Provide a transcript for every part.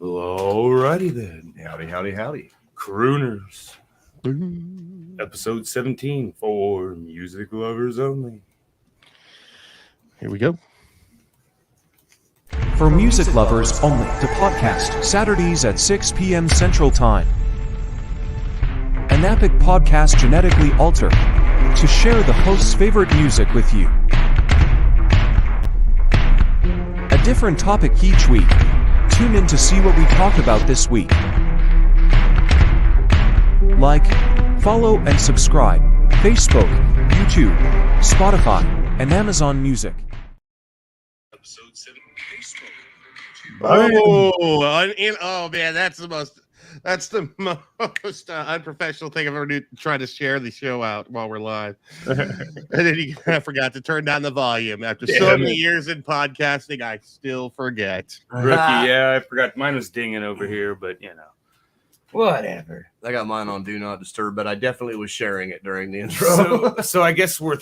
Alrighty then. Howdy, howdy, howdy. Crooners. Episode 17 for music lovers only. Here we go. For Music Lovers Only, the podcast, Saturdays at 6 p.m. Central Time. An epic podcast genetically altered to share the host's favorite music with you. A different topic each week. Tune in to see what we talk about this week. Like, follow, and subscribe. Facebook, YouTube, Spotify, and Amazon Music. Episode 7. Oh man, that's the most unprofessional thing I've ever do. Try to share the show out while we're live, and then I forgot to turn down the volume. After so many years in podcasting, I still forget. Rookie, yeah, I forgot. Mine was dinging over here, but you know, whatever. I got mine on Do Not Disturb, but I definitely was sharing it during the intro. So I guess we're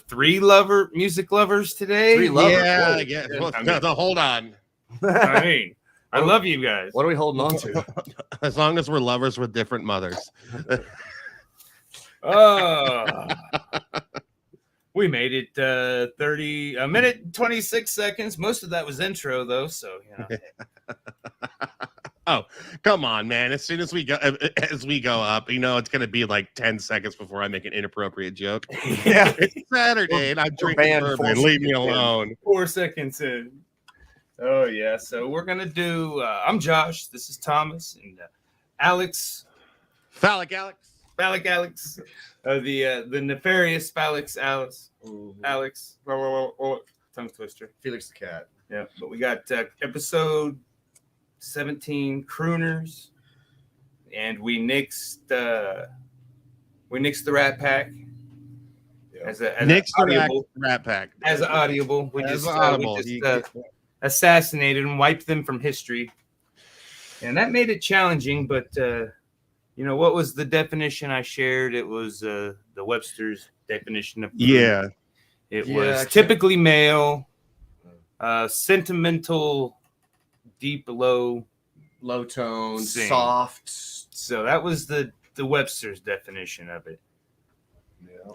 music lovers today. Three lovers. Yeah, I guess. Well, no, hold on. I mean, I love you guys. What are we holding on to? As long as we're lovers with different mothers. We made it 30 minute 26 seconds. Most of that was intro though, so you know. Oh, come on, man. As soon as we go up, you know, it's going to be like 10 seconds before I make an inappropriate joke. Yeah. It's Saturday and I'm drinking bourbon. Leave me alone. 4 seconds in. Oh, yeah. So we're going to do, I'm Josh. This is Thomas and Alex. Phallic Alex. The nefarious Phallic Alex. Alex. Tongue twister. Felix the cat. Yeah. But we got episode 17 Crooners. And we nixed the Rat Pack. As an audible. Rat Pack. As an audible. We As just audible. assassinated and wiped them from history, and that made it challenging. But you know, what was the definition I shared? It was the Webster's definition of Crüe. It was typically male, sentimental, deep, low tone, sing. soft. So that was the Webster's definition of it. Yeah.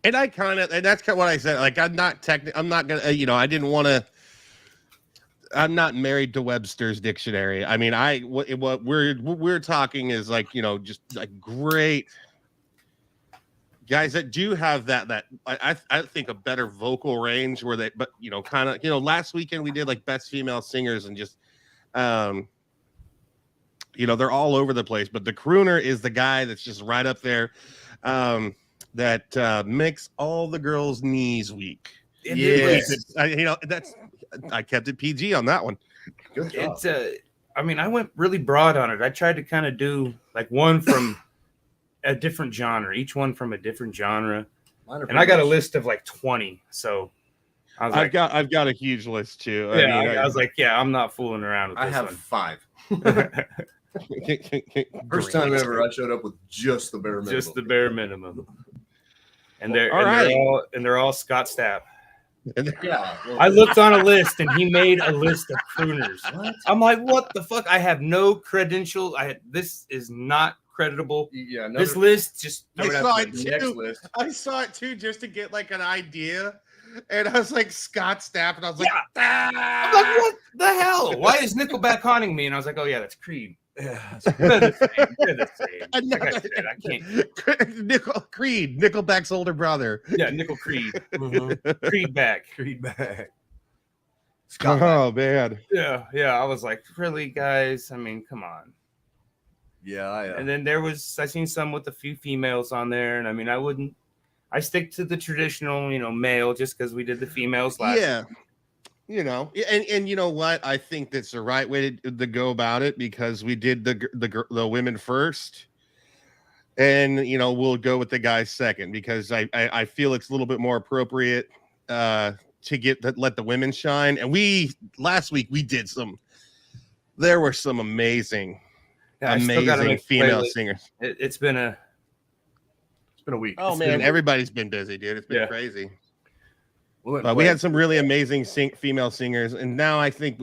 And that's kind of what I said. Like, I'm not gonna, you know, I'm not married to Webster's dictionary. I mean, what we're talking is like, you know, just like great guys that do have that I think a better vocal range where they, but you know, kind of, you know, last weekend we did like best female singers and just, you know, they're all over the place, but the crooner is the guy that's just right up there, that makes all the girls' knees weak. Yeah, you know, I kept it PG on that one. Good job. It's I mean, I went really broad on it. I tried to kind of do like one from a different genre, each one from a different genre. And I got a list of like 20. So I was I've got a huge list too. Yeah, I was like, yeah, I'm not fooling around with this. I have one. 5. First time ever I showed up with just the bare minimum. Just the bare minimum. And they're all Scott Stapp. Yeah, I looked on a list and he made a list of crooners. What? I'm like, what the fuck? I have no credential. This is not creditable. Yeah, this list just I saw it too just to get like an idea. And I was like, Scott Stapp, and I was like, I'm like, what the hell? Why is Nickelback haunting me? And I was like, oh yeah, that's Creed. Yeah, they're the same. Like I said, I can't. Creed, Nickelback's older brother. Yeah, Nickel Creed. Creed back. Oh man. Yeah. I was like, really, guys? I mean, come on. Yeah. And then I seen some with a few females on there, and I mean, I stick to the traditional, you know, male just because we did the females last. Yeah. You know, and you know what? I think that's the right way to go about it because we did the women first, and you know we'll go with the guys second because I feel it's a little bit more appropriate to let the women shine. And last week we did there were some amazing female singers. It's been a week. Oh man, everybody's been busy, dude. It's been crazy. We had some really amazing female singers, and now I think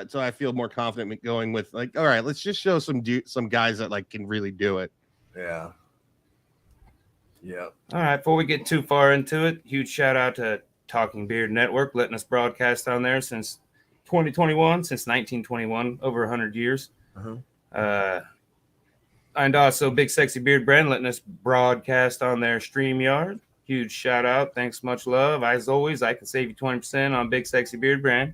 so. I feel more confident with going with like, all right, let's just show some guys that like can really do it. Yeah. Yeah. All right. Before we get too far into it, huge shout out to Talking Beard Network, letting us broadcast on there since 2021, since 1921, over 100 years. And also Big Sexy Beard Brand letting us broadcast on their StreamYard. Huge shout out. Thanks, much love. As always, I can save you 20% on Big Sexy Beard Brand.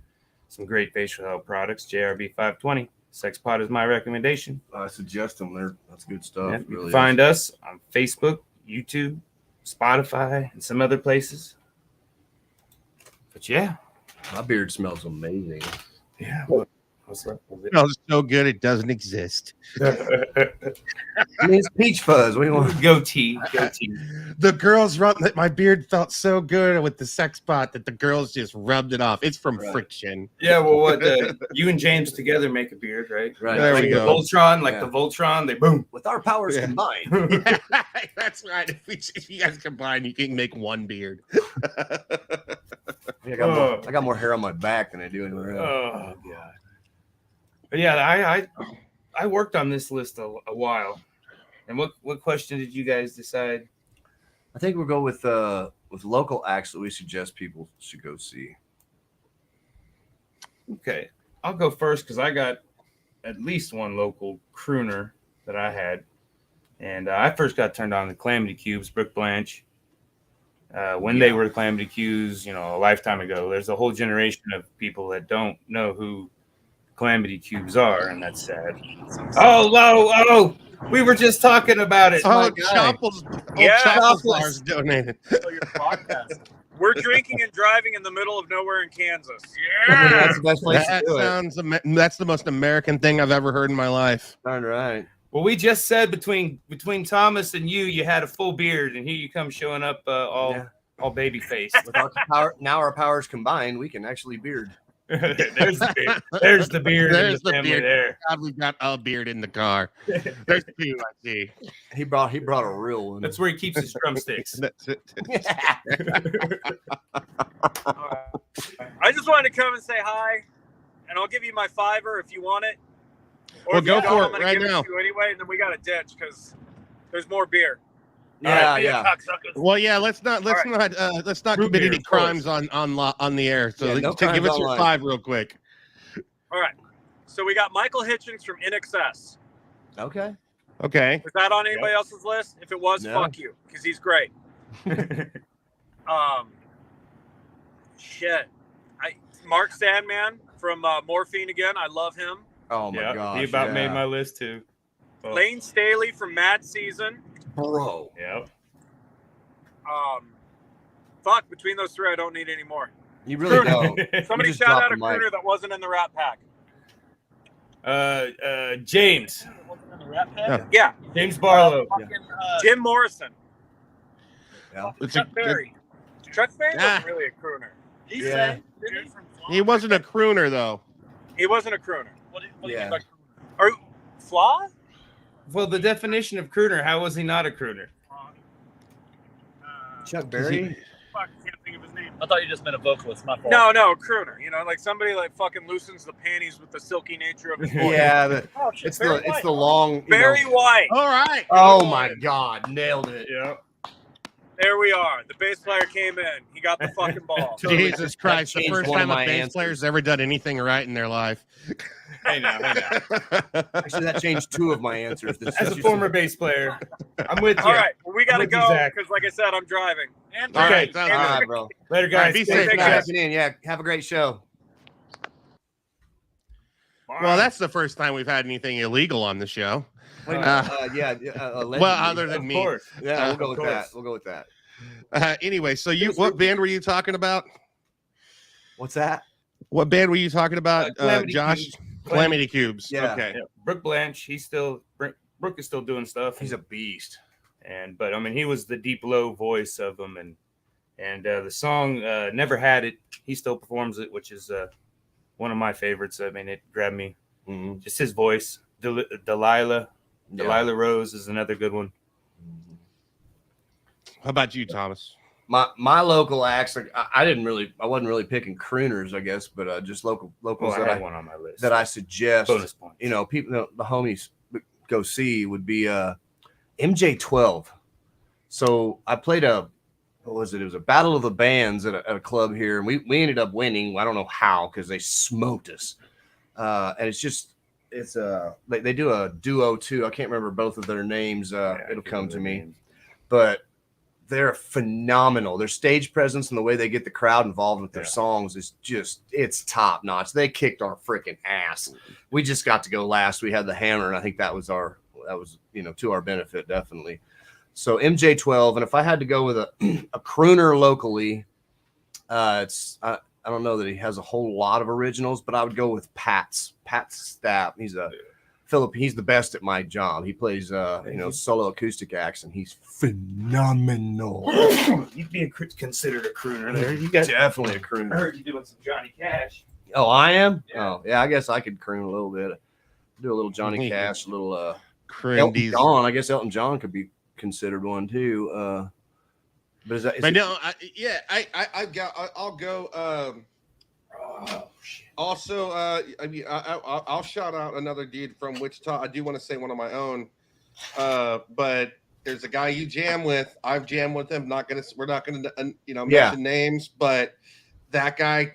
Some great facial health products. JRB 520. SexPod is my recommendation. I suggest them. That's good stuff. Yeah, you can find us on Facebook, YouTube, Spotify, and some other places. But yeah, my beard smells amazing. Yeah. It smells so good it doesn't exist. It's peach fuzz. What do you want? Goatee. The girls rubbed my beard felt so good with the sex pot that the girls just rubbed it off. It's from friction. Yeah, well, what you and James together make a beard, right? Right. There like we go. The Voltron, they boom. With our powers combined. Yeah, that's right. If you guys combine, you can make one beard. I got more hair on my back than I do anywhere else. Oh god. But yeah, I worked on this list a while. And what question did you guys decide? I think we'll go with local acts that we suggest people should go see. Okay, I'll go first because I got at least one local crooner that I had, and I first got turned on to Calamity Cubes, Brooke Blanche. When they were Calamity Cubes, a lifetime ago. There's a whole generation of people that don't know who Calamity Cubes are, and that's sad. Oh, we were just talking about it. Oh, Chopples Lars donated. Your podcast. We're drinking and driving in the middle of nowhere in Kansas. Yeah, that's the best place to do That's the most American thing I've ever heard in my life. All right. Well, we just said between Thomas and you had a full beard, and here you come showing up all baby faced. With our powers combined, we can actually beard. There's the beard. There's the beard. There's the beard. There. God, we've got a beard in the car. There's two, I see. He brought a real one. That's where he keeps his drumsticks. That's it. I just wanted to come and say hi, and I'll give you my $5 if you want it. Or Well, if you go don't, for I'm it gonna right give now. It to you anyway, and then we got to ditch because there's more beer. Yeah. Well, yeah. Let's not commit any crimes on the air. So give us your $5 real quick. All right. So we got Michael Hitchens from InXS. Okay. Okay. Was that on anybody else's list? If it was, fuck you, because he's great. Mark Sandman from Morphine again. I love him. Oh my gosh. He about made my list too. Oh. Lane Staley from Mad Season. Bro. Yep. Between those three, I don't need any more. You really don't. Somebody shout out a crooner that wasn't in the Rat Pack. James. Wasn't in the Rat Pack? Yeah. James Barlow. Jim Morrison. Yeah. Chuck Berry. Chuck Berry wasn't really a crooner. He wasn't a crooner though. He wasn't a crooner. What do you mean by crooner? Or Flaw? Well, the definition of crooner, how was he not a crooner? Chuck Berry? Fuck, I can't think of his name. I thought you just meant a vocalist. My fault. No, crooner. Like somebody like fucking loosens the panties with the silky nature of his voice. Yeah, it's the long. Barry White. All right. Oh my God, nailed it. Yeah. There we are. The bass player came in. He got the fucking ball. Jesus Christ! The first time a bass player's ever done anything right in their life. Hey now. Actually, that changed 2 of my answers. As a former bass player, I'm with you. All right, well, we got to go Zach. because, like I said, I'm driving. All right, All right, bro. Later, guys. Be Thanks safe, for guys. checking in. Yeah, have a great show. Well, that's the first time we've had anything illegal on the show. Well, other than me. Course. Yeah, we'll go with that. We'll go with that. Anyway, so what band were you talking about? What's that? What band were you talking about, Josh? Cubes. Calamity Cubes. Yeah. Okay. Yeah. Brooke Blanche, Brooke is still doing stuff. He's a beast. But I mean, he was the deep low voice of them, and the song "Never Had It." He still performs it, which is one of my favorites. I mean, it grabbed me. Mm-hmm. Just his voice. Delilah Rose is another good one. How about you, Thomas? my local acts, like, I wasn't really picking crooners, I guess, but just locals I had one on my list that I suggest. Bonus points. You know, people, the homies go see would be MJ12. So I played what was it? It was a battle of the bands at a club here, and we ended up winning. I don't know how, because they smoked us. And they do a duo too. I can't remember both of their names. It'll come to me, but they're phenomenal. Their stage presence and the way they get the crowd involved with their songs is it's top notch. They kicked our freaking ass. We just got to go last. We had the hammer, and I think that was to our benefit, definitely. So MJ12, and if I had to go with a crooner locally, I don't know that he has a whole lot of originals, but I would go with Pat Stapp. He's the best at my job. He plays solo acoustic acts, and he's phenomenal. You'd be considered a crooner there. You got definitely a crooner. I heard you doing some Johnny Cash. Oh, I am. Yeah. Oh, yeah. I guess I could croon a little bit. Do a little Johnny Cash, a little Elton John. I guess Elton John could be considered one too. But is that? I'll go. Also, I'll shout out another dude from Wichita. I do want to say one of my own, but there's a guy you jam with. I've jammed with him. We're not gonna mention names, but that guy,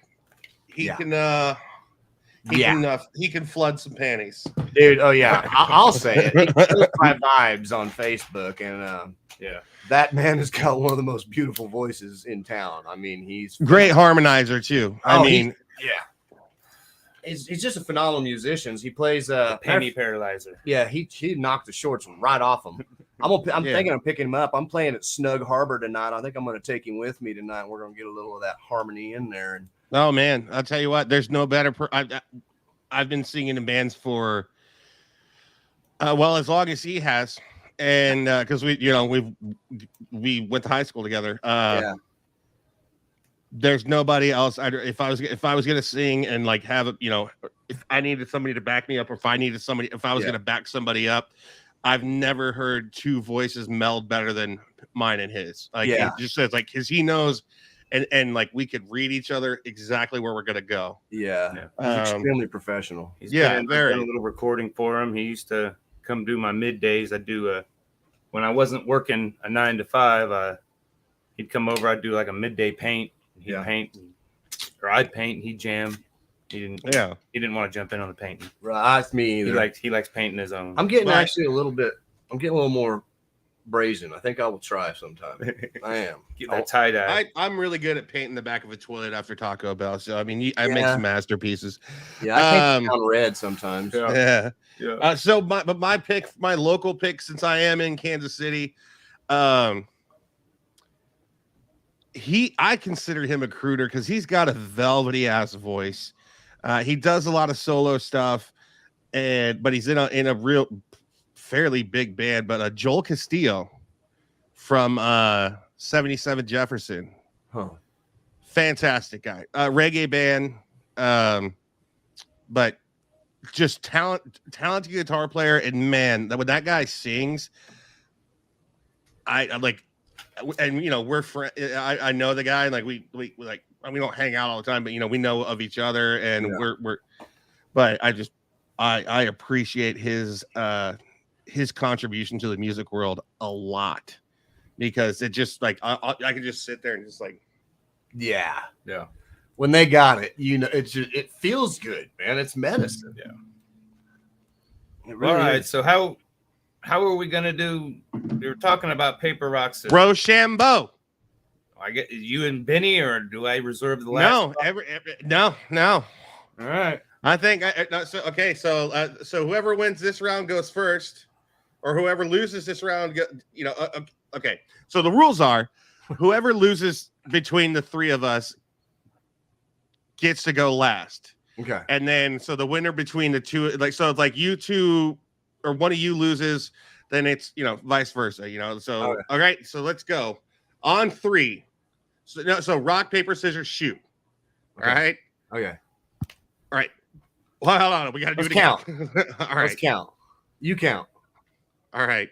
he can flood some panties, dude. Oh yeah, I'll say it. He kills my vibes on Facebook, and that man has got one of the most beautiful voices in town. I mean, he's great harmonizer too. He's just a phenomenal musician. He plays penny paralyzer. Yeah, he knocked the shorts right off him. I'm thinking of picking him up. I'm playing at Snug Harbor tonight. I think I'm going to take him with me tonight. We're going to get a little of that harmony in there. And oh man, I'll tell you what. There's no better. I've been singing in bands for as long as he has, and because we went to high school together. There's nobody else. If I was gonna sing and like have if I needed somebody to back me up, or if I was gonna back somebody up, I've never heard two voices meld better than mine and his. It just says because he knows, and like we could read each other exactly where we're gonna go. He's extremely professional. I've done a little recording for him. He used to come do my middays. I do when I wasn't working a 9 to 5. He'd come over. I'd do like a midday paint. He'd paint, or I'd paint, and he'd jam. He didn't want to jump in on the painting. Right, that's me either. He likes painting his own. I'm getting a little more brazen. I think I will try sometime. I am. Get that tie dye. I'm really good at painting the back of a toilet after Taco Bell. So I mean, I make some masterpieces. Yeah, I paint on red sometimes. Yeah. So my local pick, since I am in Kansas City, I consider him a crooner because he's got a velvety ass voice. He does a lot of solo stuff, but he's in a real fairly big band. But Joel Castillo from 77 Jefferson, fantastic guy, reggae band, but just talented guitar player. And man, when that guy sings, I'm like. And we're friends. I know the guy, and like we don't hang out all the time, but we know of each other, and we're. But I appreciate his contribution to the music world a lot, because it just like I can just sit there and just like, yeah. When they got it, it feels good, man. It's medicine. Yeah. Really all right, is. so how are we gonna do? We were talking about Paper Rock Scissors. Rochambeau. I get you and Benny, or do I reserve the last? No. All right. I think so whoever wins this round goes first, or whoever loses this round, okay. So the rules are, whoever loses between the three of us gets to go last. Okay. And then so the winner between the two, it's like you two, or one of you loses, then it's vice versa. So okay. All right. So let's go on 3. So rock, paper, scissors, shoot. Okay. All right. Okay. All right. Well, hold on. We got to do it count. again. All right. Let's count. You count. All right.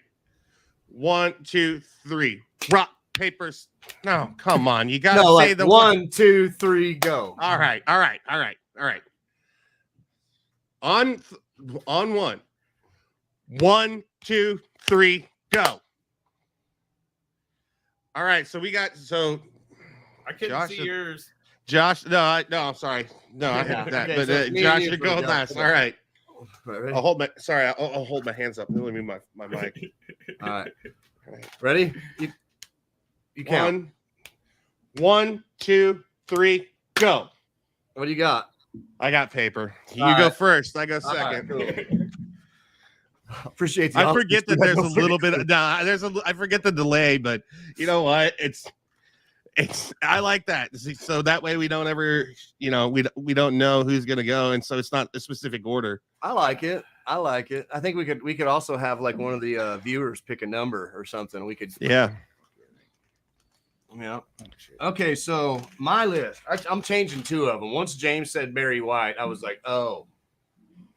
1, 2, 3. Rock, papers. No, come on. You gotta No, say like the 1, 2, 3, go. All right. On one. 1, 2, 3, go. All right. So I couldn't Josh see is- yours. Josh. No, I'm sorry. No, I have that. Okay, But so me and Josh you should for go the jump. last. All right. All right, ready? I'll hold my hands up. Let me move my mic. All right. Ready? You count. 1, 2, 3, go. What do you got? I got paper. You All go right. first. I go All right, second. cool. Appreciate the I forget that there's a honesty. little bit of I forget the delay, but you know what? It's I like that. So that way we don't ever, we don't know who's gonna go, and so it's not a specific order. I like it. I think we could also have like one of the viewers pick a number or something. We could. Yeah. Yeah. Okay, so my list. I'm changing 2 of them. Once James said Barry White, I was like, oh,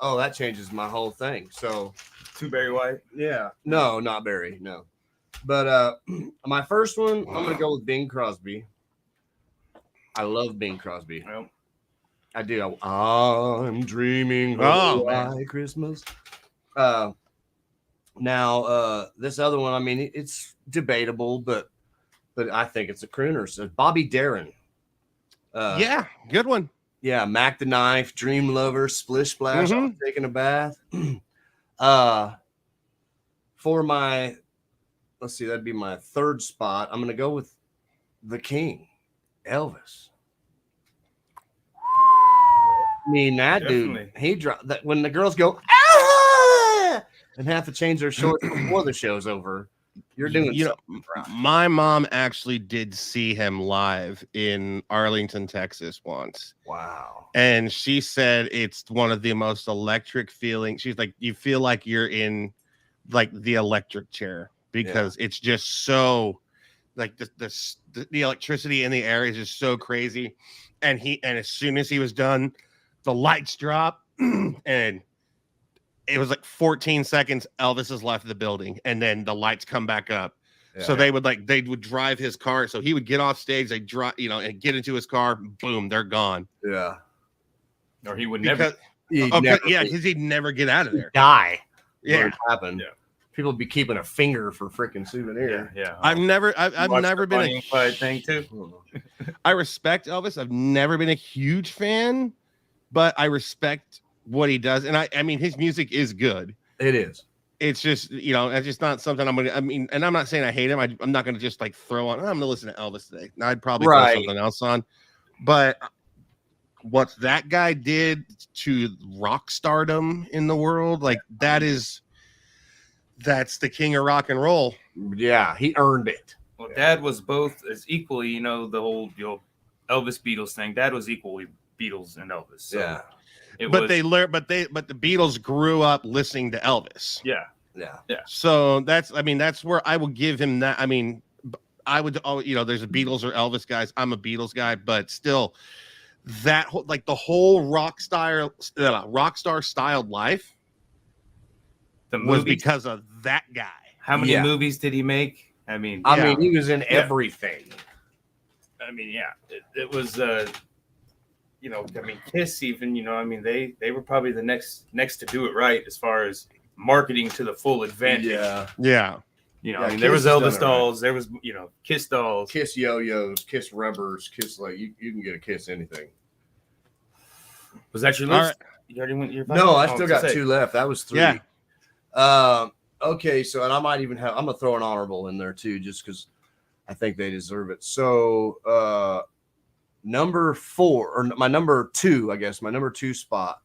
that changes my whole thing. So 2 Barry White. yeah, no, not Barry, no. But my first one, I'm gonna go with Bing Crosby. I love Bing Crosby. Well, I do. I'm dreaming Oh, of man. White Christmas. Now this other one, I mean, it's debatable, but I think it's a crooner. So Bobby Darin. Yeah, good one. Yeah, Mac the Knife, Dream Lover, Splish Splash, I'm taking a bath. For my, let's see, that'd be my 3rd spot. I'm gonna go with the King, Elvis. I mean, that Definitely. dude, he dropped that when the girls go ah! and have to change their shorts before the show's over. You're doing something right. My mom actually did see him live in Arlington, Texas once. Wow. And she said it's one of the most electric feelings. She's like, you feel like you're in like the electric chair because it's just so like the electricity in the air is just so crazy. And as soon as he was done, the lights drop and it was like 14 seconds. Elvis has left the building and then the lights come back up. Yeah. So they would drive his car. So he would get off stage, they drive, and get into his car. Boom, they're gone. Yeah. or he would Because, never. because he'd never get out of there. Die. Yeah. What happened. Yeah. People would be keeping a finger for freaking Yeah, souvenir. yeah. I've never Watched been the Bonnie and Clyde thing too. I respect Elvis. I've never been a huge fan, but I respect what he does. And I mean, his music is good. It is. It's just, it's just not something and I'm not saying I hate him. I'm not going to just like throw on, I'm going to listen to Elvis today. I'd probably throw something else on. But what that guy did to rock stardom in the world, like that's the king of rock and roll. Yeah, he earned it. Well, Dad was both as equally, the whole Elvis Beatles thing. Dad was equally Beatles and Elvis. So Yeah. But the Beatles grew up listening to Elvis. Yeah. Yeah. So that's where I will give him that. I mean, I would, there's a Beatles or Elvis guys. I'm a Beatles guy, but still, that the whole rock star styled life The was movie. because of that guy. How many Yeah. movies did he make? I mean, He was in everything. It was, Kiss even, they were probably the next to do it right as far as marketing to the full advantage. Yeah. There Kiss was has done Elvis it dolls, there was, Kiss dolls. Kiss yo-yos, Kiss rubbers, Kiss you can get a Kiss anything. Was that your All list? You already went your No, I Oh, still was got gonna say. 2 left. That was 3. Yeah. Okay, so and I might even I'm gonna throw an honorable in there too, just because I think they deserve it. So number 4 or my number 2, I guess my number 2 spot.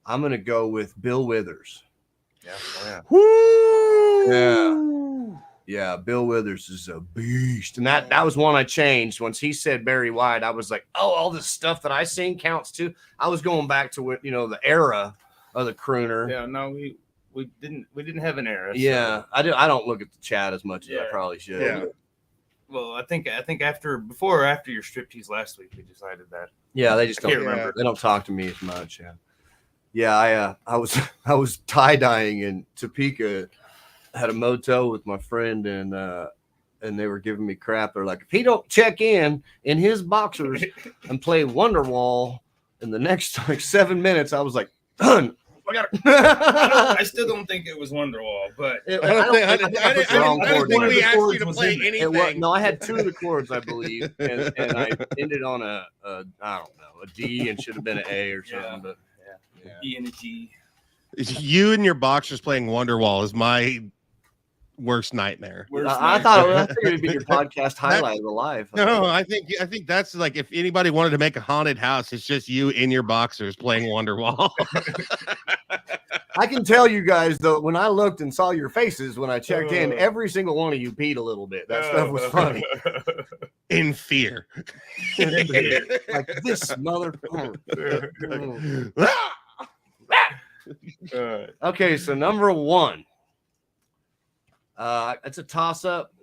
I'm gonna go with Bill Withers. Yeah. Woo! Yeah, Bill Withers is a beast, and that was one I changed. Once he said Barry White, I was like, oh, all this stuff that I sing counts too. I was going back to what the era of the crooner. Yeah, no, we didn't have an era. So. Yeah, I don't look at the chat as much as I probably should. Yeah. Well, I think before or after your striptease last week, we decided that. Yeah, they just I don't can't remember. They don't talk to me as much. Yeah. I was tie dyeing in Topeka. Had a motel with my friend, and and they were giving me crap. They're like, if he don't check in his boxers and play Wonderwall in the next like 7 minutes, I was like, done. I still don't think it was Wonderwall, but I didn't think we asked you to play anything. No, I had 2 of the chords, I believe, and I ended on a I don't know, a D, and should have been an A or something. But E and a G. You and your boxers playing Wonderwall is my worst nightmare. I thought it would be your podcast highlight of the life. No, I think that's like, if anybody wanted to make a haunted house, it's just you in your boxers playing Wonderwall. I can tell you guys though, when I looked and saw your faces when I checked in, every single one of you peed a little bit. That stuff was funny. In fear. Like this mother. Okay, so number 1. It's a toss-up,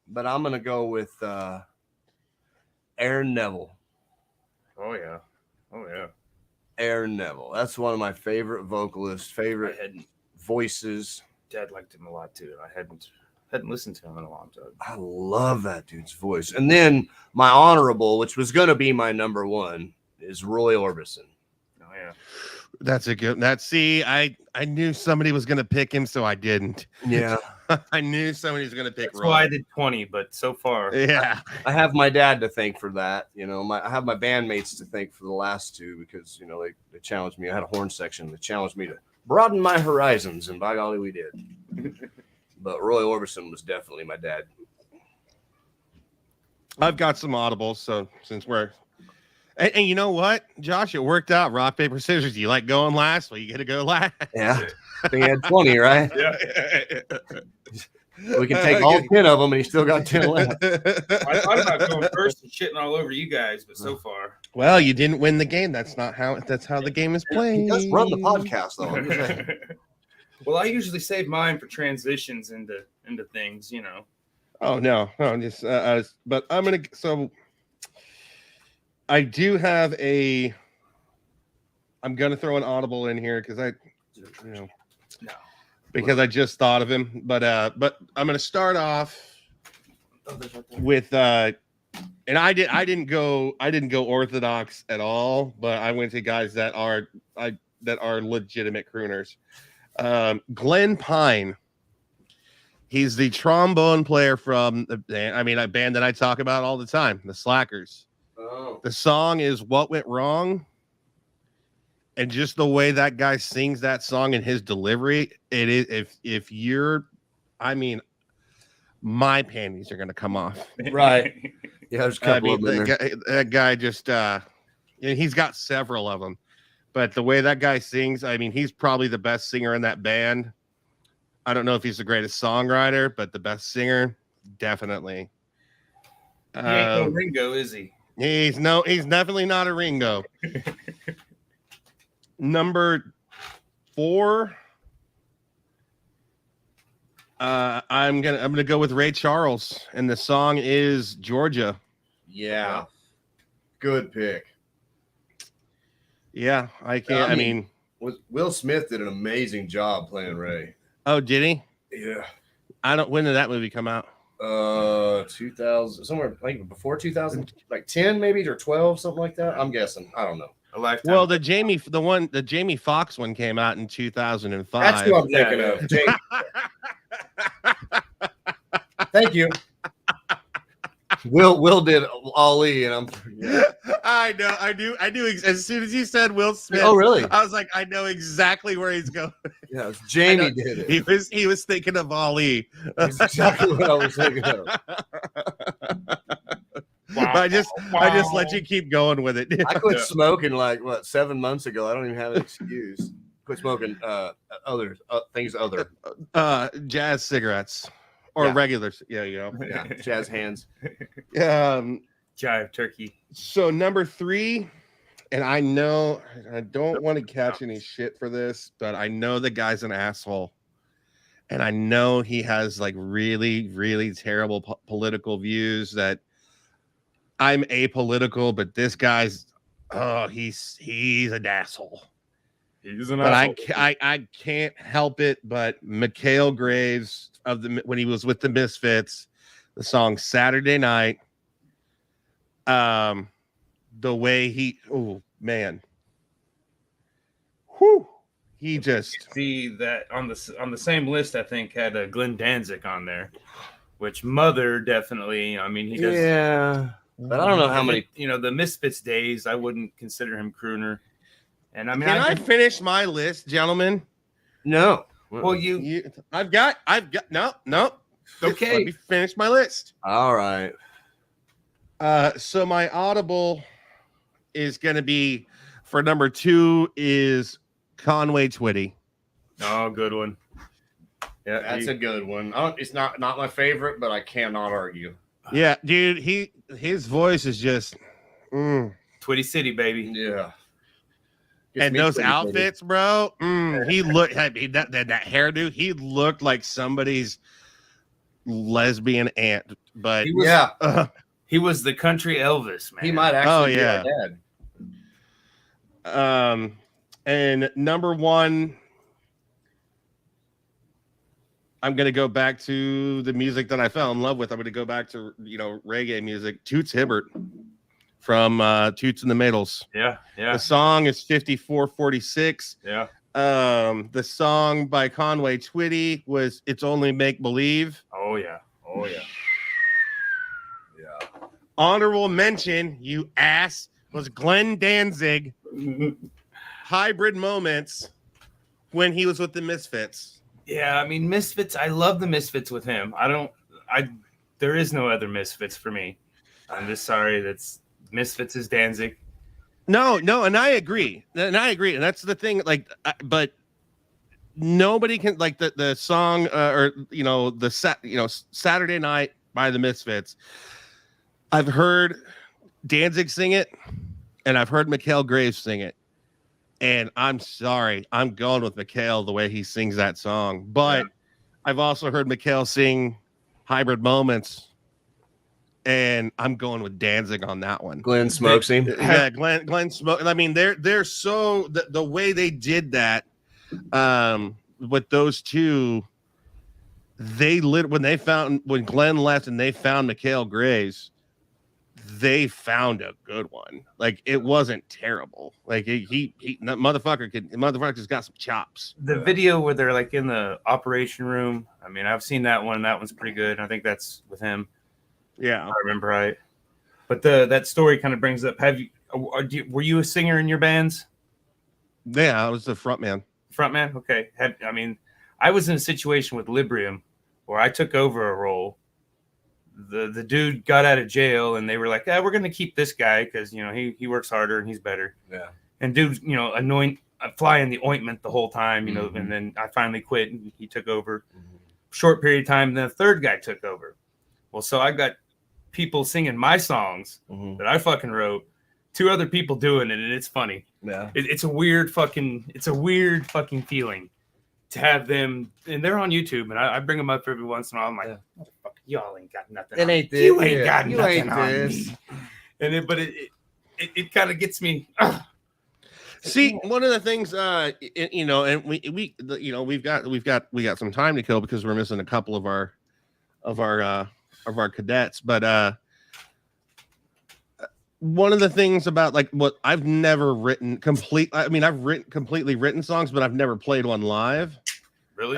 but I'm gonna go with Aaron Neville. Oh yeah. Aaron Neville. That's one of my favorite vocalists, favorite voices. Dad liked him a lot too. I hadn't listened to him in a long time. I love that dude's voice. And then my honorable, which was gonna be my number 1, is Roy Orbison. Oh yeah. That's a good. I knew somebody was gonna pick him, so I didn't. Yeah. I knew somebody was gonna pick. That's why I did 20, but so far, yeah. I have my dad to thank for that. You know, I have my bandmates to thank for the last 2 because you know they challenged me. I had a horn section that challenged me to broaden my horizons, and by golly, we did. But Roy Orbison was definitely my dad. I've got some audibles, so since we're and you know what, Josh, it worked out. Rock, paper, scissors. You like going last? Well, you get to go last. Yeah, I think he had 20, right? yeah. We can take all 10 of them, and he still got 10 left. I thought about going first and shitting all over you guys, but so far, well, you didn't win the game. That's how the game is played. He does run the podcast, though. Well, I usually save mine for transitions into things, you know. Oh no, just but I'm gonna. So I do have a. I'm gonna throw an audible in here because because I just thought of him, but I'm gonna start off with and I didn't go orthodox at all, but I went to guys that are legitimate crooners. Glenn Pine. He's the trombone player from a band that I talk about all the time, the Slackers. Oh. The song is "What Went Wrong," and just the way that guy sings that song and his delivery, it is. If you're, my panties are gonna come off. Right. Yeah, there's a couple of them. That guy just, and he's got several of them, but the way that guy sings, he's probably the best singer in that band. I don't know if he's the greatest songwriter, but the best singer, definitely. He ain't no Ringo, is he? He's definitely not a Ringo. Number 4. I'm gonna go with Ray Charles, and the song is Georgia. Yeah. Good pick. Yeah, I can't. Will Smith did an amazing job playing Ray. Oh, did he? Yeah. When did that movie come out? 2000, somewhere like before 2000, like 10 maybe or 12, something like that. I'm guessing. I don't know. A lifetime. Well, the Jamie Foxx one came out in 2005. That's who I'm thinking of. Jamie. Thank you. Will did Ali, and I know. I knew. As soon as you said Will Smith, oh really? I was like, I know exactly where he's going. Yeah, it was Jamie did it. He was thinking of Ali. That's exactly what I was thinking of. Wow. I just let you keep going with it. I quit smoking 7 months ago. I don't even have an excuse. Quit smoking things other jazz cigarettes. Or regulars, yeah, jazz hands. Jive turkey. So number 3, and I know I don't want to catch any shit for this, but I know the guy's an asshole, and I know he has really, really terrible political views. That I'm apolitical, but this guy's he's an asshole. He's an but asshole. I can't help it. But Mikhail Graves when he was with the Misfits, the song Saturday Night. The way he, oh man, whew, he just see that on the same list. I think had Glenn Danzig on there, which Mother definitely. I mean, he does. Yeah, but I don't know how many. The Misfits days. I wouldn't consider him crooner. And I mean, can I finish my list, gentlemen? No. Well, I've got no. Okay. Let me finish my list. All right. So my audible is going to be for number 2 is Conway Twitty. Oh, good one. Yeah, that's a good one. It's not my favorite, but I cannot argue. Yeah, dude, his voice is just Twitty City, baby. Yeah. And those outfits, bro. He looked. I mean, that hairdo. He looked like somebody's lesbian aunt. But he was the country Elvis, man. He might actually be our dad. And number 1, I'm gonna go back to the music that I fell in love with. I'm gonna go back to reggae music. Toots Hibbert from Toots and the Maytals. Yeah. The song is 5446. Yeah. The song by Conway Twitty was It's Only Make Believe. Oh yeah. Honorable mention, you ass, was Glenn Danzig. Hybrid Moments when he was with the Misfits. Yeah, I mean Misfits. I love the Misfits with him. There is no other Misfits for me. I'm just sorry. That's Misfits is Danzig. No, and I agree. And that's the thing. But nobody can the song Saturday Night by the Misfits. I've heard Danzig sing it, and I've heard Mikhail Graves sing it. And I'm sorry, I'm going with Mikhail the way he sings that song. But I've also heard Mikhail sing Hybrid Moments, and I'm going with Danzig on that one. Glenn smokes him. Yeah, Glenn smoke. I mean, they're so the way they did that with those two. When Glenn left and they found Mikhail Graves, they found a good one. Like, it wasn't terrible. Like, motherfucker's got some chops. The video where they're like in the operation room. I mean, I've seen that one. That one's pretty good. I think that's with him. Yeah, I remember right. But that story kind of brings up. Were you a singer in your bands? Yeah, I was the front man. Frontman? Okay. I was in a situation with Librium where I took over a role. The dude got out of jail, and they were like, we're going to keep this guy because, he works harder and he's better. Yeah. And dude's, fly in the ointment the whole time, and then I finally quit, and he took over. Short period of time, and then a third guy took over. Well, so I got people singing my songs that I fucking wrote, 2 other people doing it, and it's funny. Yeah. It's a weird fucking feeling to have them, and they're on YouTube, and I bring them up every once in a while. I'm like, y'all ain't got nothing. You ain't got nothing on me. And but it kind of gets me. See, one of the things, and we got some time to kill because we're missing a couple of our cadets, but one of the things about what I've never written I've completely written songs, but I've never played one live. Really?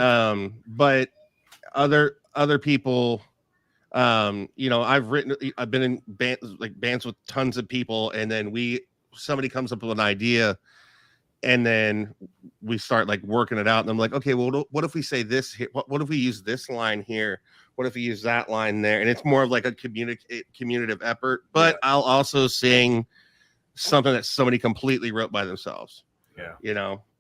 But other people, I've been in bands with tons of people, and then somebody comes up with an idea, and then we start working it out, and I'm like, okay, well, what if we say this here? What if we use this line here? What if we use that line there? And it's more of a communicative effort, but I'll also sing something that somebody completely wrote by themselves. Yeah.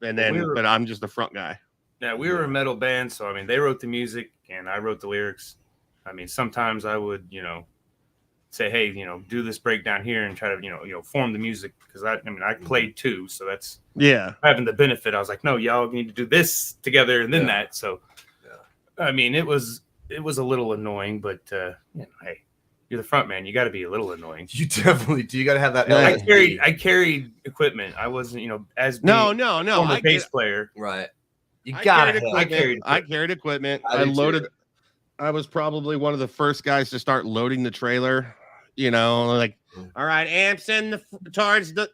And then, but I'm just the front guy. Yeah. We were a metal band. So, they wrote the music and I wrote the lyrics. Sometimes I would, say, hey, do this breakdown here and try to, form the music. Cause I played too. So that's having the benefit. I was like, no, y'all need to do this together and then that. So, it was a little annoying, but hey, you're the front man. You got to be a little annoying. You definitely do. You got to have that. I carried equipment. I wasn't, as a bass player. Right. I carried equipment. I loaded. I was probably one of the first guys to start loading the trailer. You know, like, all right, amps in towards the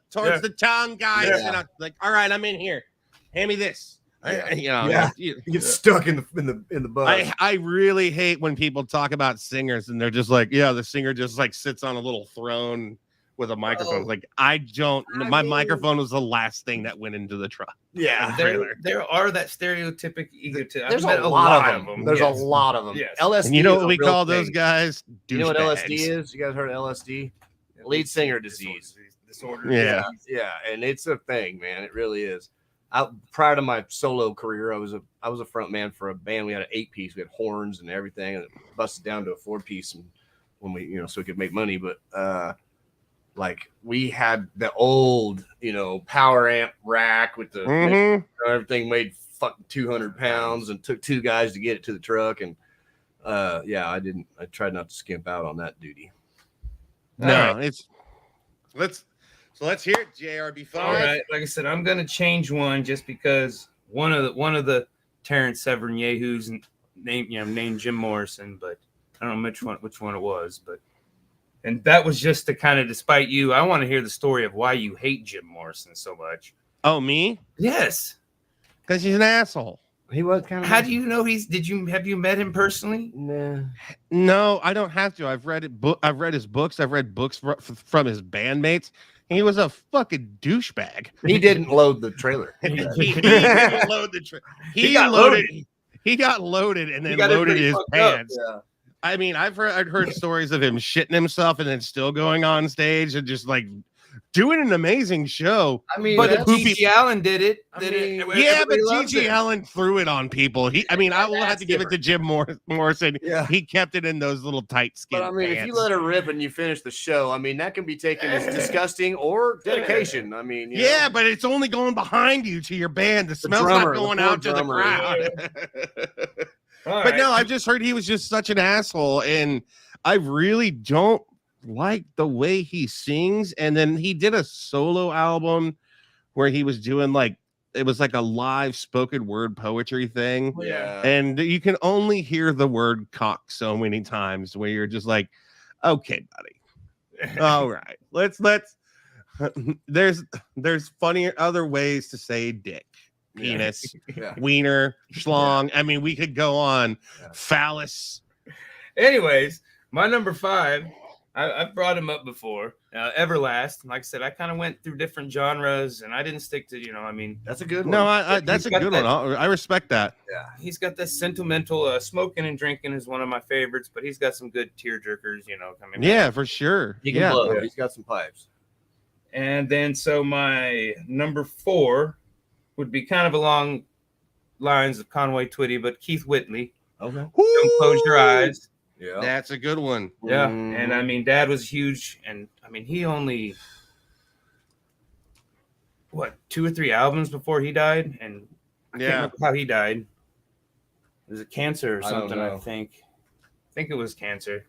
tongue, guys. Yeah. And I'm like, all right, I'm in here. Hand me this. Yeah. You get stuck in the buzz. I really hate when people talk about singers and they're just like, yeah, the singer just like sits on a little throne with a microphone. Like, my microphone was the last thing that went into the truck. Yeah. There are that stereotypic egotist. There's a lot of them. There's a lot of them. Yes. LSD. And you know is what a we real call thing. those guys? You know what LSD Douchebags. is? You guys heard of LSD? Lead singer disease. Disorder. Yeah. Yeah, and it's a thing, man. It really is. Prior to my solo career, I was a front man for a band. We had an 8-piece. We had horns and everything, and it busted down to a 4-piece, and when we, so we could make money. But like we had the old, power amp rack with the everything weighed fucking 200 pounds, and took 2 guys to get it to the truck. And I tried not to skimp out on that duty. No, let's hear it, JRB5. All right, like I said, I'm gonna change one just because one of the Terrence Severin Yahoos named Jim Morrison, but I don't know which one it was, and that was just to kind of despite you. I want to hear the story of why you hate Jim Morrison so much. Oh, me? Yes, Because he's an asshole. He was kind of. How do you know have you met him personally? Nah. No, I don't have to. I've read his books. I've read books from his bandmates. He was a fucking douchebag. He didn't load the trailer. He didn't load the trailer. He got loaded and then loaded his pants. Yeah. I mean, I've heard stories of him shitting himself and then still going on stage and just like doing an amazing show. I mean, But G.G. Allen did it. Yeah, but G.G. Allen threw it on people. I will have to give it to Jim Morrison. Yeah. He kept it in those little tight skin But I mean, pants. if you let her rip and you finish the show, I mean, that can be taken as disgusting or dedication. I mean, yeah, but it's only going behind you to your band. The smell's drummer, not going the poor out to the drummer. crowd. All But right. no, I've just heard he was just such an asshole, and I really don't like the way he sings. And then he did a solo album where he was doing it was like a live spoken word poetry thing. Yeah. And you can only hear the word cock so many times where you're just like, okay, buddy. All right. Let's there's funnier other ways to say dick, penis, Yeah. wiener, schlong. I mean, we could go on. Yeah. Phallus. Anyways, my number 5, I've brought him up before. Everlast. Like I said, I kind of went through different genres, and I didn't stick to, That's a good one. No, that's a good one. I respect that. Yeah. he's got this sentimental. Smoking and Drinking is one of my favorites, but he's got some good tearjerkers, coming. Yeah, for sure. He can blow. He's got some pipes. And then, so my number 4 would be kind of along lines of Conway Twitty, but Keith Whitley. Okay. Don't Close Your Eyes. Yeah. That's a good one. Yeah, Mhm. and I mean, Dad was huge, and I mean, he only 2 or 3 albums before he died, and I can't remember how he died. Was it cancer or I don't something? I know. think it was cancer.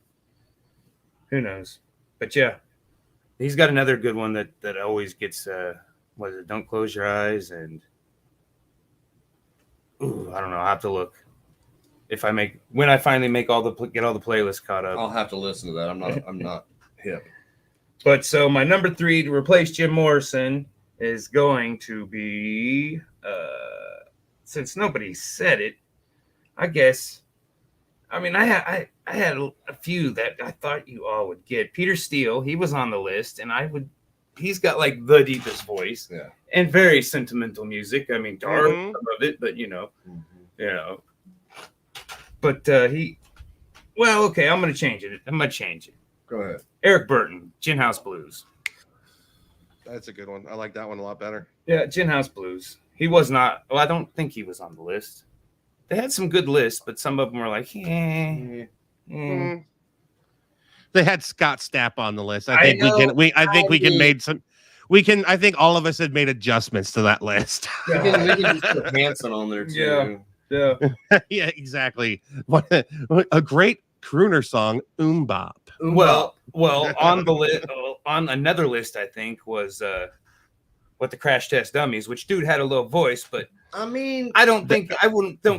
Who knows? But yeah, he's got another good one that always gets. Was it Don't Close Your Eyes? And I don't know. I'll have to look. When I finally get all the playlists caught up. I'll have to listen to that. I'm not hip. But so my number 3 to replace Jim Morrison is going to be, since nobody said it, I guess. I mean, I had a few that I thought you all would get. Peter Steele, he was on the list, and he's got like the deepest voice, Yeah. and very sentimental music. I mean, dark Mhm. some of it, but But okay, I'm gonna change it. Go ahead. Eric Burton, Gin House Blues. That's a good one. I like that one a lot better. Yeah, Gin House Blues. He was not. Well, I don't think he was on the list. They had some good lists, but some of them were like, They had Scott Stapp on the list. I I think know. we can I think all of us had made adjustments to that list. We can just put Hanson on there too. Yeah. Yeah, exactly. What a great crooner song, Bop. Well, on the list, on another list, I think was What the Crash Test Dummies, which dude had a little voice, but I mean, I don't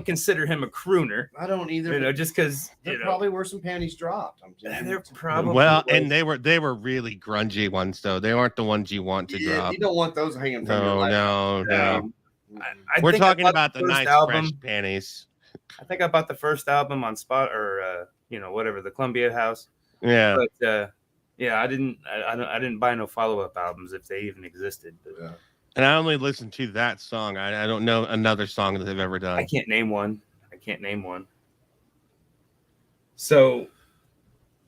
consider him a crooner. I don't either. Just because there probably were some panties dropped. They're probably and they were really grungy ones though. They aren't the ones you want to drop. You don't want those hanging from your life. No. I We're think talking about the nice album. fresh panties. I think I bought the first album on Spot or whatever, the Columbia House. Yeah. But I didn't buy no follow-up albums if they even existed. But, and I only listened to that song. I don't know another song that they've ever done. I can't name one. So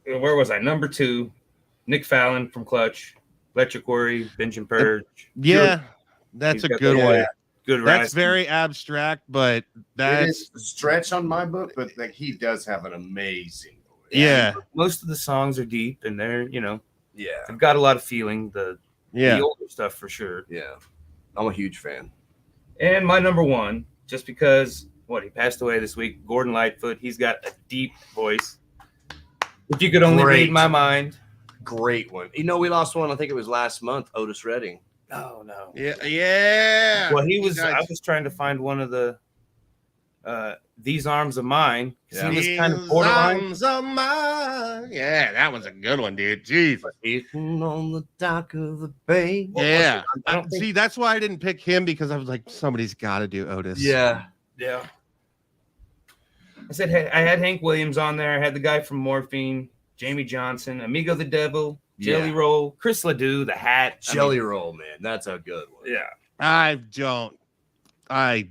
where was I? Number 2, Nick Fallon from Clutch, Electric Worry, Binge and Purge. Yeah, that's a good one. Good. That's very abstract, but that is a stretch on my book. But like, he does have an amazing voice. Yeah, most of the songs are deep, and they're they've got a lot of feeling. The older stuff for sure. Yeah, I'm a huge fan. And my number 1, just because he passed away this week, Gordon Lightfoot. He's got a deep voice. If you could only read my mind. Great one. We lost one. I think it was last month. Otis Redding. Oh no. Yeah. Well, he was. I was trying to find one of the These Arms of Mine. Yeah. He was kind of borderline. Arms of mine. Yeah, that was a good one, dude. Jeez. Sitting on the dock of the bay. Yeah. See, that's why I didn't pick him, because I was like, somebody's got to do Otis. Yeah. I said, hey, I had Hank Williams on there. I had the guy from Morphine, Jamie Johnson, Amigo the Devil, Jelly Roll, Chris Ledoux, the Hat. Jelly Roll, man. That's a good one. Yeah. I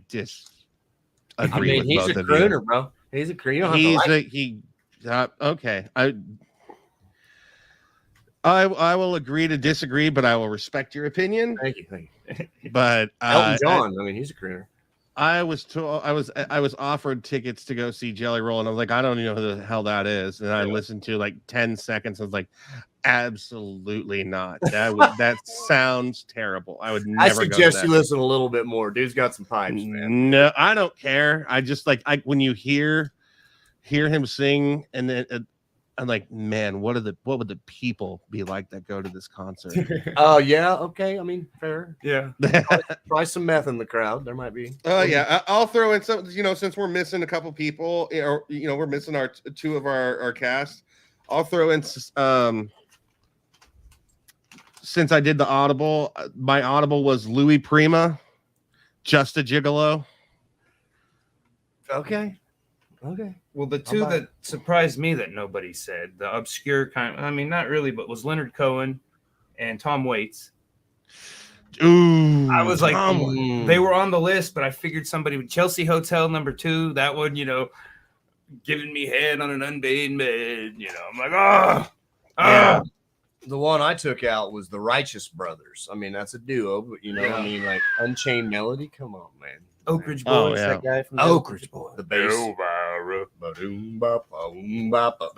just agree with he's both a of crooner, you. bro. He's a crooner. Okay. I will agree to disagree, but I will respect your opinion. Thank you. But Elton John, he's a crooner. I was offered tickets to go see Jelly Roll, and I was like, I don't even know who the hell that is. And I listened to like 10 seconds. I was like, absolutely not. That sounds terrible. I would never. I suggest you listen a little bit more. Dude's got some pipes, man. No, I don't care. I just when you hear him sing, and then I'm like, man, what would the people be like that go to this concert? Oh yeah, okay. Fair. Yeah. Probably some meth in the crowd. There might be. I'll throw in some. Since we're missing a couple people, or we're missing our 2 of our cast. I'll throw in. Since I did the Audible, my Audible was Louis Prima, Just a Gigolo. Okay. Well, the 2 that surprised me that nobody said, the obscure kind, not really, but was Leonard Cohen and Tom Waits. Ooh. I was like, they were on the list, but I figured somebody would. Chelsea Hotel number 2, that one, giving me head on an unbathed bed. I'm like, yeah. The one I took out was the Righteous Brothers. That's a duo, but like Unchained Melody. Come on, man. Oak Ridge Boys, that guy from Oak Ridge Boys. The bass. But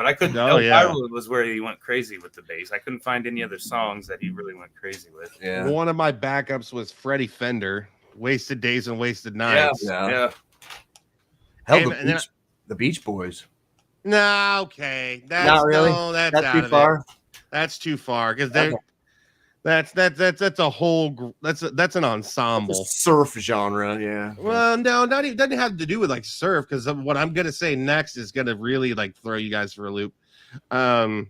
I couldn't. Elvira was where he went crazy with the bass. I couldn't find any other songs that he really went crazy with. Yeah. One of my backups was Freddie Fender, Wasted Days and Wasted Nights. Yeah. Hell, the Beach Boys. No, okay. That's not really. No, that's too far. That's too far, because that's a whole. That's an ensemble. It's a surf genre, yeah. Well, no, not even. Doesn't have to do with like surf, because what I'm gonna say next is gonna really like throw you guys for a loop. But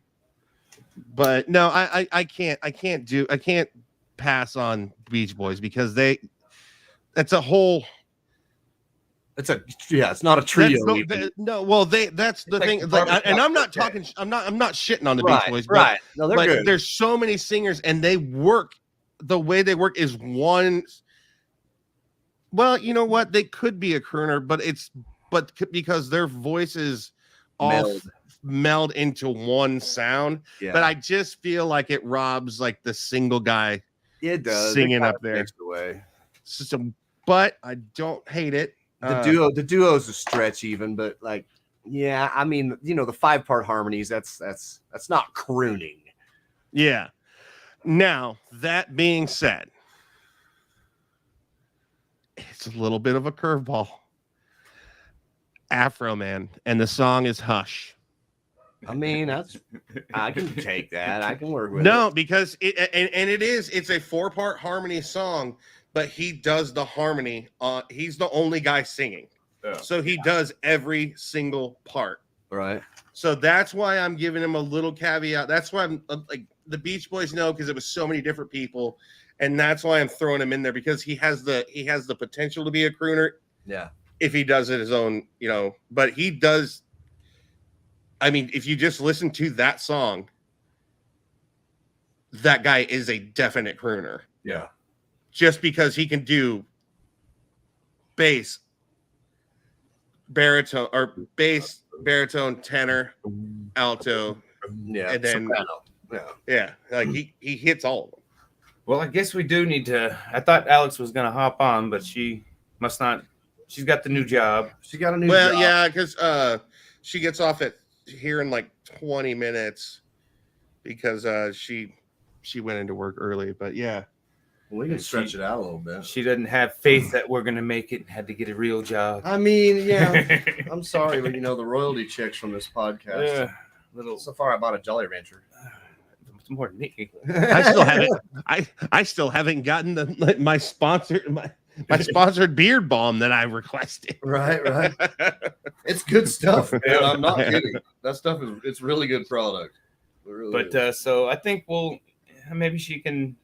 no, I can't pass on Beach Boys, because that's a whole. It's not a trio. That's the thing. And I'm not talking. I'm not shitting on the Beach Boys. Right. No, they're good. There's so many singers, and they work. The way they work is one. Well, you know what? They could be a crooner, but because their voices all meld into one sound. Yeah. But I just feel like it robs like the single guy. It does singing up there. But I don't hate it. The duo's a stretch even, but like, yeah, the 5-part harmonies, that's not crooning. Yeah. Now, that being said, it's a little bit of a curveball. Afro Man, and the song is Hush. I can take that. I can work with it. No, because it's a 4-part harmony song, but he does the harmony. He's the only guy singing. Yeah. So he does every single part. Right. So that's why I'm giving him a little caveat. That's why I'm like the Beach Boys know, because it was so many different people, and that's why I'm throwing him in there, because he has the potential to be a crooner. Yeah. If he does it his own, but he does. I mean, if you just listen to that song, that guy is a definite crooner. Yeah. Just because he can do bass, baritone, tenor, alto, Yeah. and then soprano. yeah, like he hits all of them. Well, I guess we do need to. I thought Alex was going to hop on, but she must not. She's got the new job. She got a new Well, job. yeah, because she gets off at here in like 20 minutes because she went into work early. But yeah, We can stretch it out a little bit. She doesn't have faith that we're going to make it and had to get a real job. I mean, yeah. I'm sorry, but the royalty checks from this podcast. Yeah. Little. So far, I bought a Jolly Rancher. It's more than me. I still haven't gotten my sponsored beard balm that I requested. Right. It's good stuff, man. I'm not kidding. That stuff it's really good product. It really is. So I think maybe she can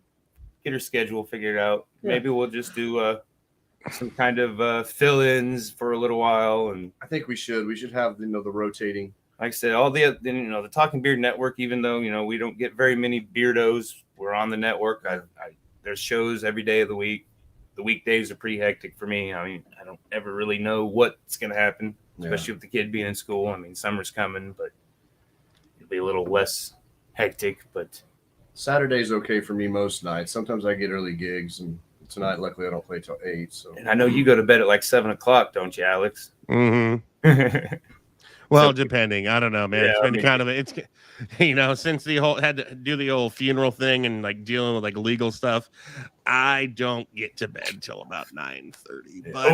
get her schedule figured out. Yeah. Maybe we'll just do some kind of fill-ins for a little while, and I think we should have the rotating. like I said, all the Talking Beard Network. Even though we don't get very many beardos, we're on the network. There's shows every day of the week. The weekdays are pretty hectic for me. I mean, I don't ever really know what's going to happen, especially with the kid being in school. I mean, summer's coming, but it'll be a little less hectic. But Saturday's okay for me most nights. Sometimes I get early gigs, and tonight, luckily, I don't play till 8. So, and I know you go to bed at like 7:00, don't you, Alex? Mm-hmm. Well, depending, I don't know, man. Yeah, It's been kind of since the whole had to do the old funeral thing and like dealing with like legal stuff, I don't get to bed till about 9:30. But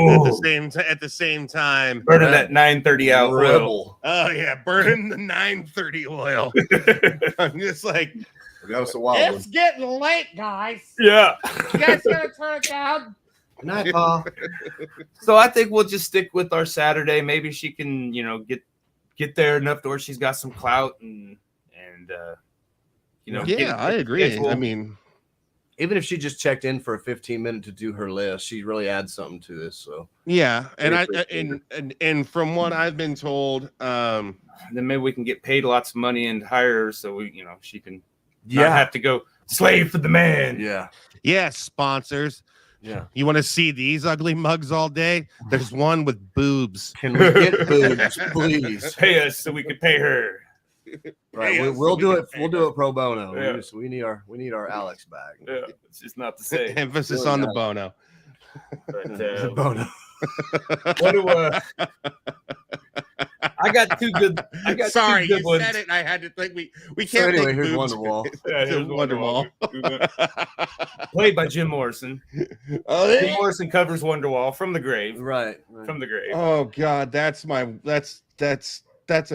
at the same time, Burning that 9:30 out rebel. Oh yeah, burning the 9:30 oil. I'm just like, We got us a wild one. it's getting late, guys. Yeah. You guys gonna turn it down? Good night, Pa. So I think we'll just stick with our Saturday. Maybe she can, get there enough to where she's got some clout and I agree. I mean, Even if she just checked in for a 15-minute to do her list, she really adds something to this. So yeah, and from what I've been told, then maybe we can get paid lots of money and hire her so she can not have to go slave for the man. Yeah. Sponsors. Yeah. You want to see these ugly mugs all day? There's one with boobs. Can we get boobs, please? Pay us so we can pay her. Right. We'll do it. We'll do it pro bono. Yeah. We need our Alex back. Yeah, it's just not the same. Emphasis on the bono. But, Bono. what do I got two good. Sorry, two good you ones. said it. And I had to think we can't. So anyway, make here's boobs. Wonderwall. Yeah, here's Wonderwall. Played by Jim Morrison. Oh, Jim Morrison covers Wonderwall from the grave. Right. From the grave. oh God, that's a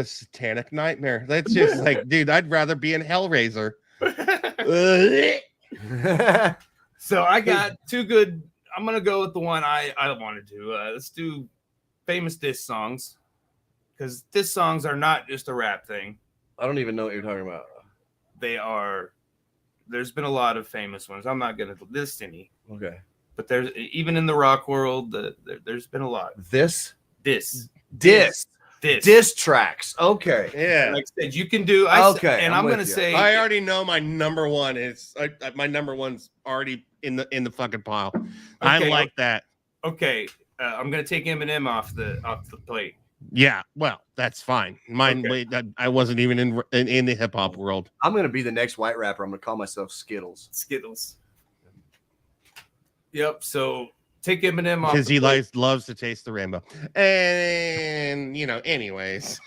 satanic nightmare. That's just like, dude, I'd rather be in Hellraiser. So I got two good. I'm gonna go with the one I wanted to. Let's do famous diss songs, because diss songs are not just a rap thing. I don't even know what you're talking about. They are. There's been a lot of famous ones. I'm not gonna list any, Okay. but there's even in the rock world. There's been a lot. Diss tracks. Okay. Yeah. Like I said, you can do. Okay, and I'm I'm with gonna you. say. I already know my number one is my number one's already in the fucking pile. I Okay. like that. Okay, I'm gonna take Eminem off the plate. Yeah, well, that's fine. Mine, Okay. I wasn't even in the hip hop world. I'm gonna be the next white rapper. I'm gonna call myself Skittles. Skittles. Yep. So take Eminem off Because the he plate. loves to taste the rainbow. And anyways.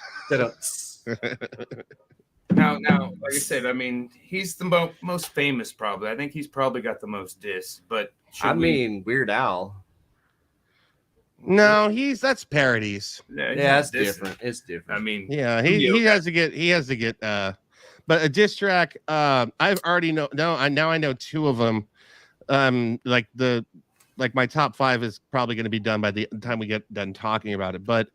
Now, like I said, I mean, he's the most famous, probably. I think he's probably got the most diss. But Weird Al. No, that's parodies. Yeah, it's different. It's different. I mean, Yeah, he has to get but a diss track, I've already I know two of them. Like the like my top 5 is probably going to be done by the time we get done talking about it. But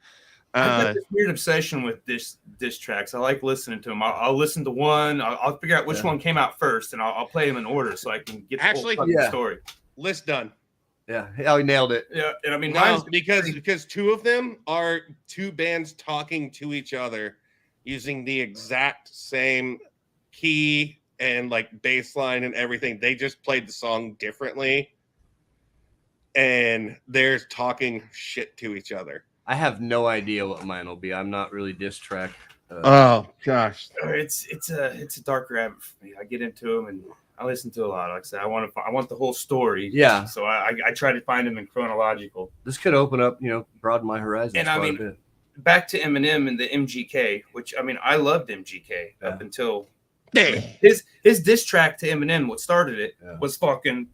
I've got this weird obsession with diss tracks. I like listening to them. I'll listen to one. I'll figure out which one came out first, and I'll play them in order so I can get the whole fucking story. List done. Yeah, he nailed it. Yeah, and I mean, no, because 2 of them are 2 bands talking to each other using the exact same key and like bass line and everything. They just played the song differently, and they're talking shit to each other. I have no idea what mine will be. I'm not really diss track. Oh gosh, it's a dark rabbit for me. I get into them and I listen to a lot. Like I said, I want the whole story. Yeah. So I try to find them in chronological. This could open up, broaden my horizons. And I mean, back to Eminem and the MGK, which I mean, I loved MGK up until his diss track to Eminem. What started it was fucking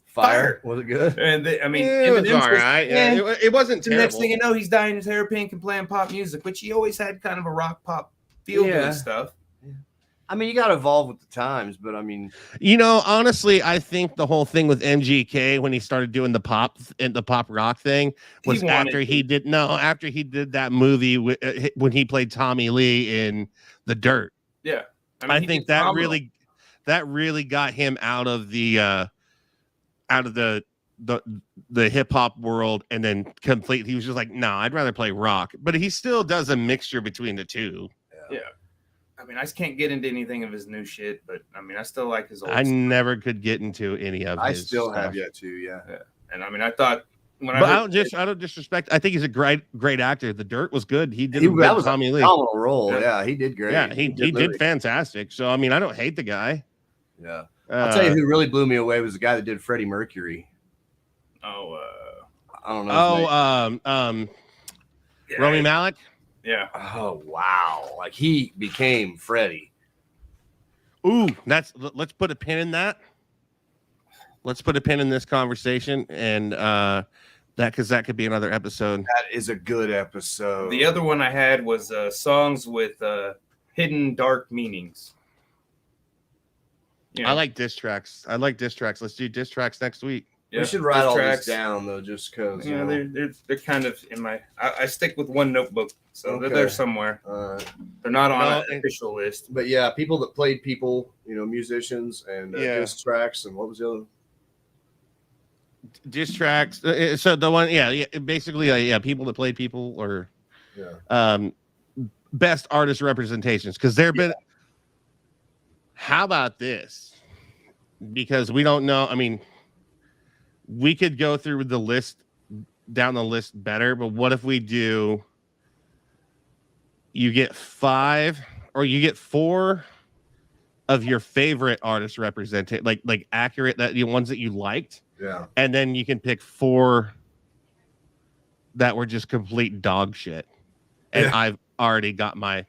fire. Was it good? And it was all right. It wasn't terrible. The next thing you know, he's dyeing his hair pink and playing pop music, which he always had kind of a rock pop feel to his stuff. Yeah. I mean, you got to evolve with the times, but I mean, honestly, I think the whole thing with MGK when he started doing the pop rock thing was after he did that movie when he played Tommy Lee in The Dirt. Yeah, I think that really got him out of the hip hop world, and then completely he was just like, no, I'd rather play rock. But he still does a mixture between the two. Yeah. I mean, I just can't get into anything of his new shit, but I mean, I still like his old stuff. never could get into any of his I still stuff. have yet to, yeah. And I mean, I thought I don't disrespect. I think he's a great actor. The Dirt was good. That was Tommy Lee. Phenomenal role. Yeah, he did great. Yeah, he did fantastic. So I mean, I don't hate the guy. Yeah. I'll tell you who really blew me away was the guy that did Freddie Mercury. I don't know. Rami Malek. Yeah. Oh wow! Like he became Freddie. Ooh, let's put a pin in that. Let's put a pin in this conversation, and because that could be another episode. That is a good episode. The other one I had was songs with hidden dark meanings. Yeah. I like diss tracks. Let's do diss tracks next week. Yeah, we should write all this down though, just because. Yeah, they're kind of in my. I stick with one notebook, so they're there somewhere. They're not on an official list. But yeah, people that played people, musicians and diss tracks, and what was the other? Diss tracks. So the one, basically, people that played people, or best artist representations, because there have been. How about this? Because we don't know. I mean, we could go through the list down the list better, but what if we do? You get 5 or you get 4 of your favorite artist represented, like accurate, that ones that you liked. Yeah. And then you can pick 4 that were just complete dog shit. And I've already got my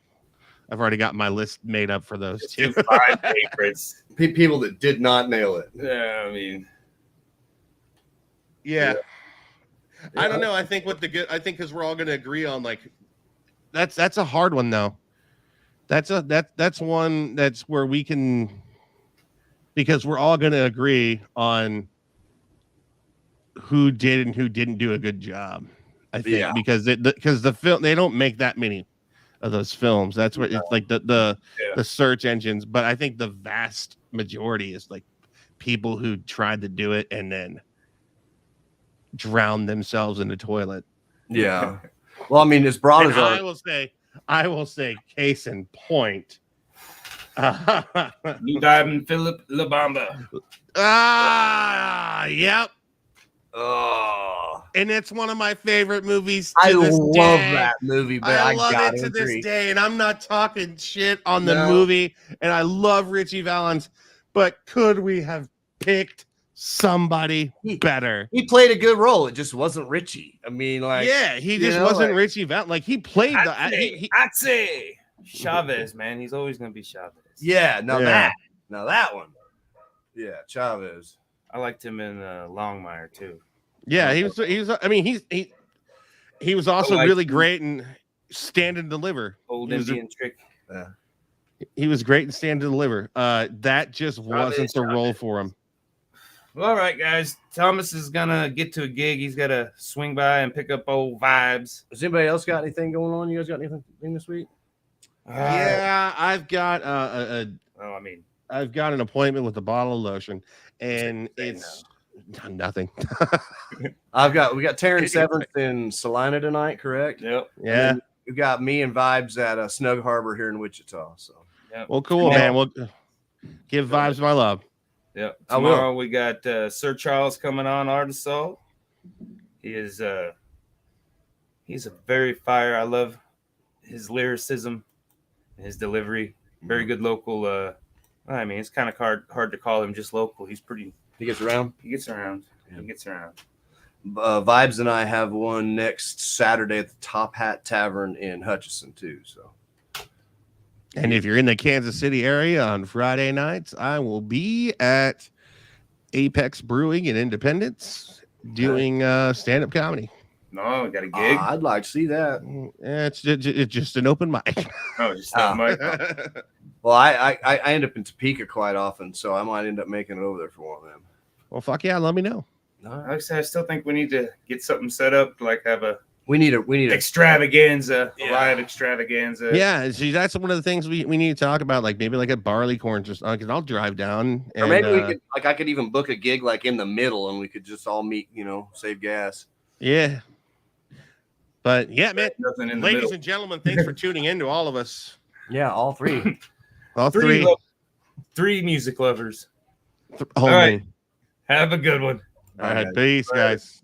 list made up for those 2. 5 favorites. People that did not nail it. Yeah, I mean. Yeah. I don't know. I think because we're all going to agree on that's a hard one though. That's one that's where we can, because we're all going to agree on who did and who didn't do a good job. I think because the film, they don't make that many of those films. That's what it's like the search engines, but I think the vast majority is like people who tried to do it and then drown themselves in the toilet. Yeah. Well, I mean, as broad as I will say, case in point. Blue Diamond Philip La Bamba. Yep. Oh. And it's one of my favorite movies. I love that movie, but I love it to this day. And I'm not talking shit on the movie. And I love Richie Valens, but could we have picked somebody better? He played a good role. It just wasn't Richie. I mean, he just wasn't Richie Valens. Like he played I'd say Chavez, man. He's always gonna be Chavez. Yeah, that one. Yeah, Chavez. I liked him in Longmire too. Yeah, he was. I mean, he was also really great in Stand and Deliver. Old Indian trick. Yeah, he was great in Stand and Deliver. That just wasn't the role for him. Well, all right, guys. Thomas is gonna get to a gig. He's got to swing by and pick up old vibes. Has anybody else got anything going on? You guys got anything this week? Yeah, I've got Well, I mean, I've got an appointment with a bottle of lotion, and it's nothing. We got Terrence Severance in Salina tonight, correct? yep. Yeah. We've got me and Vibes at Snug Harbor here in Wichita. So Yep. Well, cool, man. We'll give Vibes my love. Yep. I will. Tomorrow we got Sir Charles coming on Artisaw. He is he's a very fire. I love his lyricism, his delivery. Very good local. I mean, it's kind of hard to call him just local. He's pretty. he gets around. He gets around. Yeah. He gets around. Vibes and I have one next Saturday at the Top Hat Tavern in Hutchinson too. So, And if you're in the Kansas City area on Friday nights, I will be at Apex Brewing in Independence doing stand-up comedy. No, we got a gig. I'd like to see that. It's just an open mic. Oh, just that mic. Well, I end up in Topeka quite often, so I might end up making it over there for one of them. Well, fuck yeah, let me know. I still think we need to get something set up, like have a We need a extravaganza, a live extravaganza. Yeah, see, that's one of the things we need to talk about, like maybe like a barley corns or something, because I'll drive down. And, or maybe we could, like, I could even book a gig like in the middle, and we could just all meet, save gas. Yeah. But yeah, man, Nothing in the ladies middle. and gentlemen, thanks for tuning in to all of us. Yeah, all three. All three. Three music lovers. All right. Have a good one. right, peace, guys.